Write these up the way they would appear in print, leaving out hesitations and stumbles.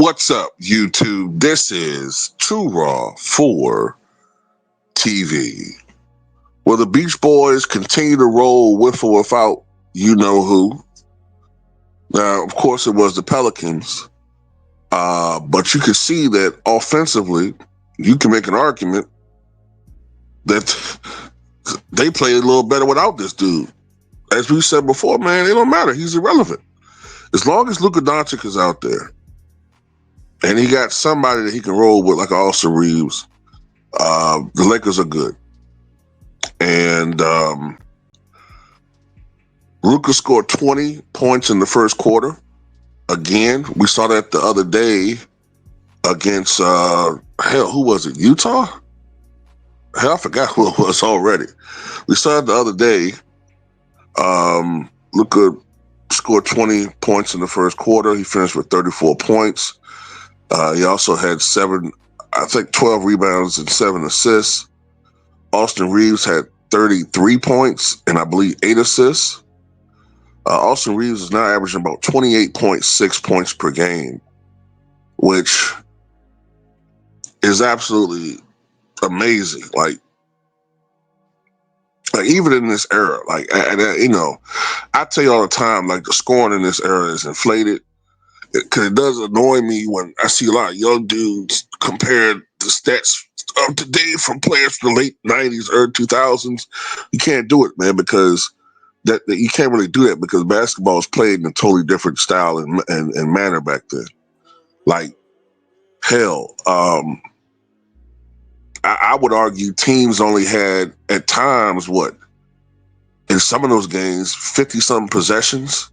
What's up, YouTube? This is Too Raw for TV, where the Beach Boys continue to roll with or without you know who. Now, of course, it was the Pelicans, but you can see that offensively, you can make an argument that they played a little better without this dude. As we said before, man, it don't matter. He's irrelevant. As long as Luka Doncic is out there, and he got somebody that he can roll with, like Austin Reeves, the Lakers are good. And Luka scored 20 points in the first quarter. Again, we saw that the other day against, who was it? Utah? Hell, I forgot who it was already. We saw it the other day. Luka scored 20 points in the first quarter. He finished with 34 points. He also had 12 rebounds and 7 assists. Austin Reeves had 33 points and I believe 8 assists. Austin Reeves is now averaging about 28.6 points per game, which is absolutely amazing. Like even in this era, I tell you all the time, like the scoring in this era is inflated. Because it does annoy me when I see a lot of young dudes compare the stats of today from players from the late 90s, early 2000s. You can't do it, man, because that you can't really do that because basketball is played in a totally different style and manner back then. Like, hell, I would argue teams only had, at times, in some of those games, 50-something possessions.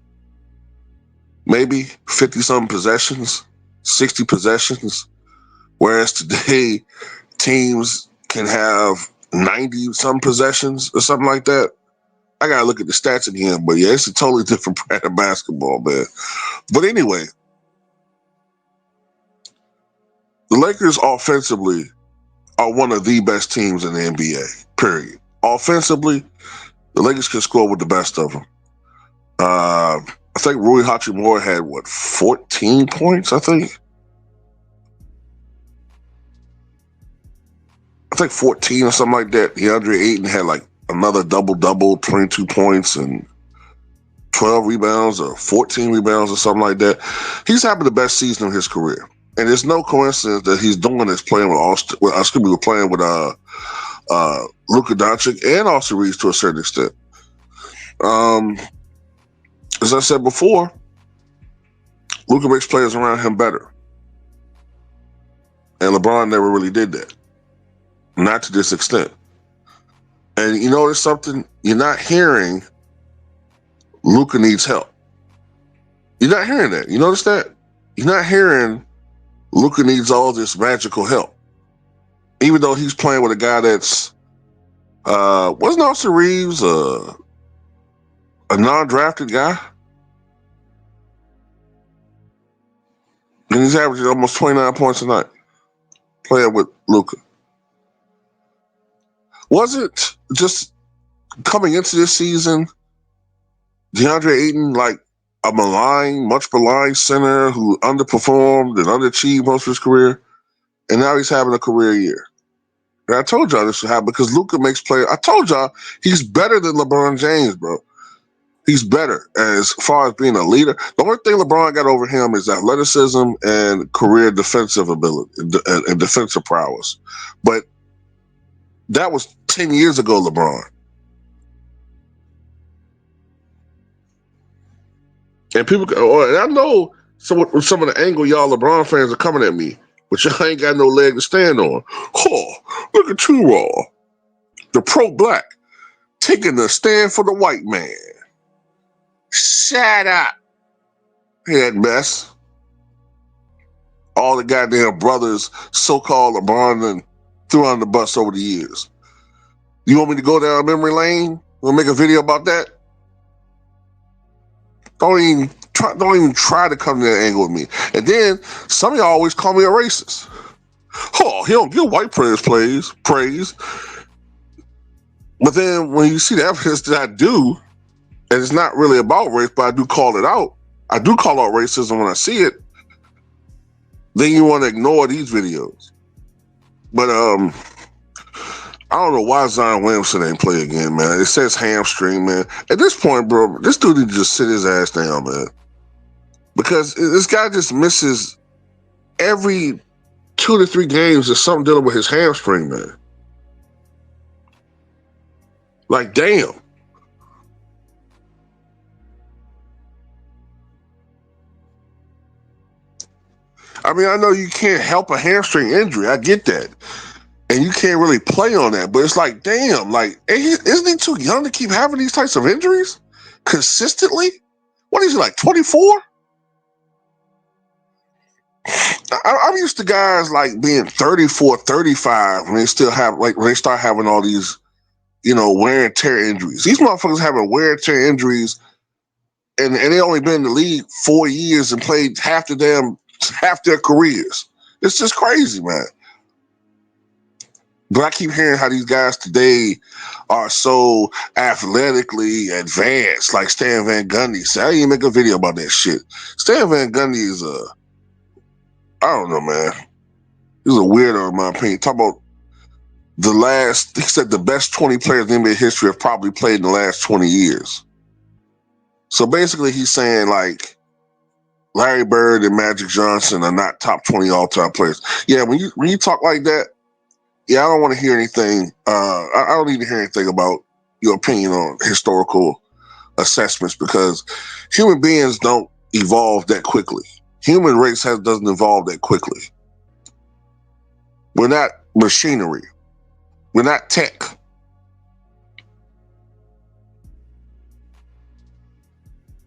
Maybe 50-something possessions, 60 possessions. Whereas today, teams can have 90-some possessions or something like that. I got to look at the stats again. But, yeah, it's a totally different brand of basketball, man. But anyway, the Lakers offensively are one of the best teams in the NBA, period. Offensively, the Lakers can score with the best of them. I think Rui Hachimura had 14 points, I think 14 or something like that. DeAndre Ayton had like another double-double, 22 points and 12 rebounds or 14 rebounds or something like that. He's having the best season of his career. And it's no coincidence that he's doing this playing with Luka Doncic and Austin Reeves to a certain extent. As I said before, Luka makes players around him better. And LeBron never really did that. Not to this extent. And you notice something? You're not hearing Luka needs help. You're not hearing that. You notice that? You're not hearing Luka needs all this magical help. Even though he's playing with a guy that's wasn't Austin Reeves a non-drafted guy? And he's averaging almost 29 points a night playing with Luka. Was it just coming into this season, DeAndre Ayton like a much maligned center who underperformed and underachieved most of his career, and now he's having a career year? And I told y'all this would happen because Luka makes players. I told y'all he's better than LeBron James, bro. He's better as far as being a leader. The only thing LeBron got over him is athleticism and career defensive ability and defensive prowess. But that was 10 years ago, LeBron. And and I know some of the angle y'all LeBron fans are coming at me, but y'all ain't got no leg to stand on. Oh, look at you all. The pro-black taking the stand for the white man. Shut up. Hear that mess? All the goddamn brothers, so-called LeBron, and threw on the bus over the years. You want me to go down memory lane? We'll make a video about that? Don't even try to come to that angle with me. And then some of y'all always call me a racist. Oh, he don't get white players praise. But then when you see the evidence that I do, and it's not really about race, but I do call it out. I do call out racism when I see it. then you want to ignore these videos. But I don't know why Zion Williamson ain't play again, man. It says hamstring, man. At this point, bro, this dude need to just sit his ass down, man. Because this guy just misses every 2 to 3 games. There's something dealing with his hamstring, man. Like, damn. I mean, I know you can't help a hamstring injury. I get that. And you can't really play on that. But it's like, damn, like, isn't he too young to keep having these types of injuries consistently? What is he, like 24? I'm used to guys like being 34, 35 when they still have, like, when they start having all these, wear and tear injuries. These motherfuckers having wear and tear injuries, and they only been in the league 4 years and played half their careers. It's just crazy, man. But I keep hearing how these guys today are so athletically advanced, like Stan Van Gundy. So I didn't even make a video about that shit. Stan Van Gundy is I don't know, man. He's a weirdo in my opinion. Talk about he said the best 20 players in NBA history have probably played in the last 20 years. So basically he's saying like Larry Bird and Magic Johnson are not top 20 all-time players. Yeah, when you talk like that, yeah, I don't want to hear anything. I don't need to hear anything about your opinion on historical assessments because human beings don't evolve that quickly. Human race doesn't evolve that quickly. We're not machinery. We're not tech.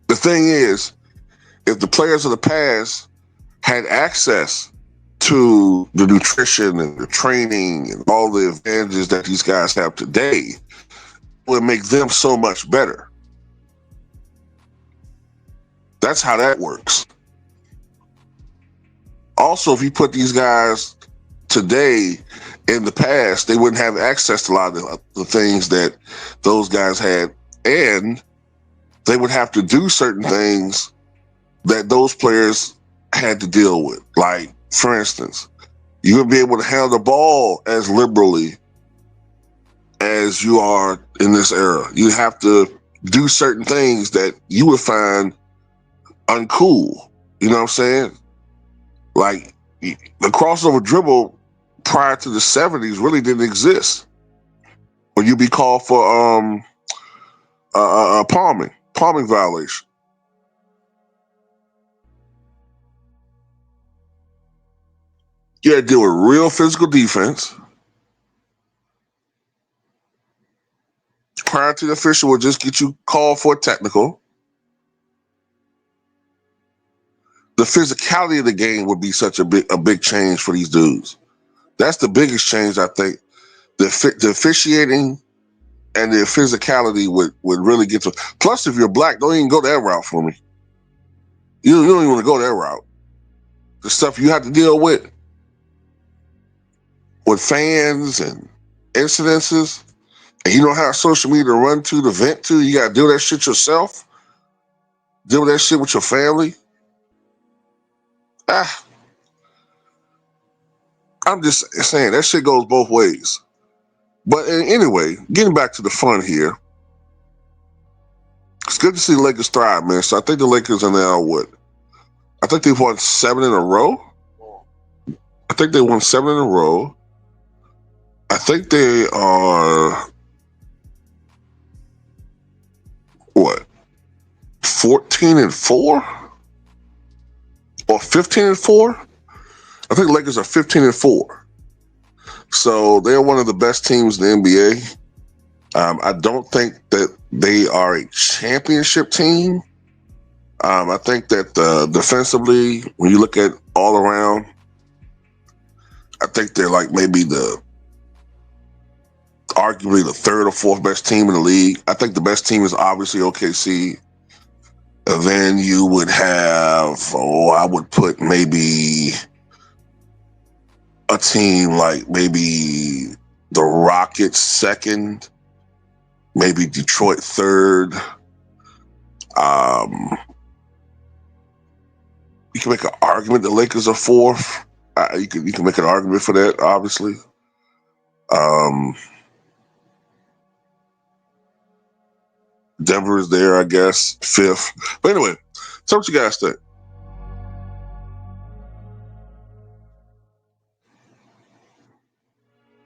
The thing is, if the players of the past had access to the nutrition and the training and all the advantages that these guys have today, it would make them so much better. That's how that works. Also, if you put these guys today in the past, they wouldn't have access to a lot of the things that those guys had, and they would have to do certain things that those players had to deal with. Like, for instance, you would be able to handle the ball as liberally as you are in this era. You have to do certain things that you would find uncool. You know what I'm saying? Like, the crossover dribble prior to the 70s really didn't exist. Or you'd be called for palming violation. You had to deal with real physical defense. Prior to the official would just get you called for a technical. The physicality of the game would be such a big change for these dudes. That's the biggest change, I think. The officiating and the physicality would really get to. Plus, if you're black, don't even go that route for me. You don't even want to go that route. The stuff you have to deal with fans and incidences, and you don't have social media to run to vent to. You got to deal with that shit yourself. Deal with that shit with your family. I'm just saying that shit goes both ways. But anyway, getting back to the fun here. It's good to see the Lakers thrive, man. So I think the Lakers are now what? I think they've won 7 in a row. I think they won 7 in a row. I think they are what? 14-4 or 15-4? I think the Lakers are 15-4. So they're one of the best teams in the NBA. I don't think that they are a championship team. I think that defensively, when you look at all around, I think they're like maybe arguably the 3rd or 4th best team in the league. I think the best team is obviously OKC. And then you would have, I would put maybe a team like maybe the Rockets 2nd, maybe Detroit 3rd. You can make an argument the Lakers are fourth. You can make an argument for that, obviously. Um, Denver is there, I guess, fifth. But anyway, so what you guys think?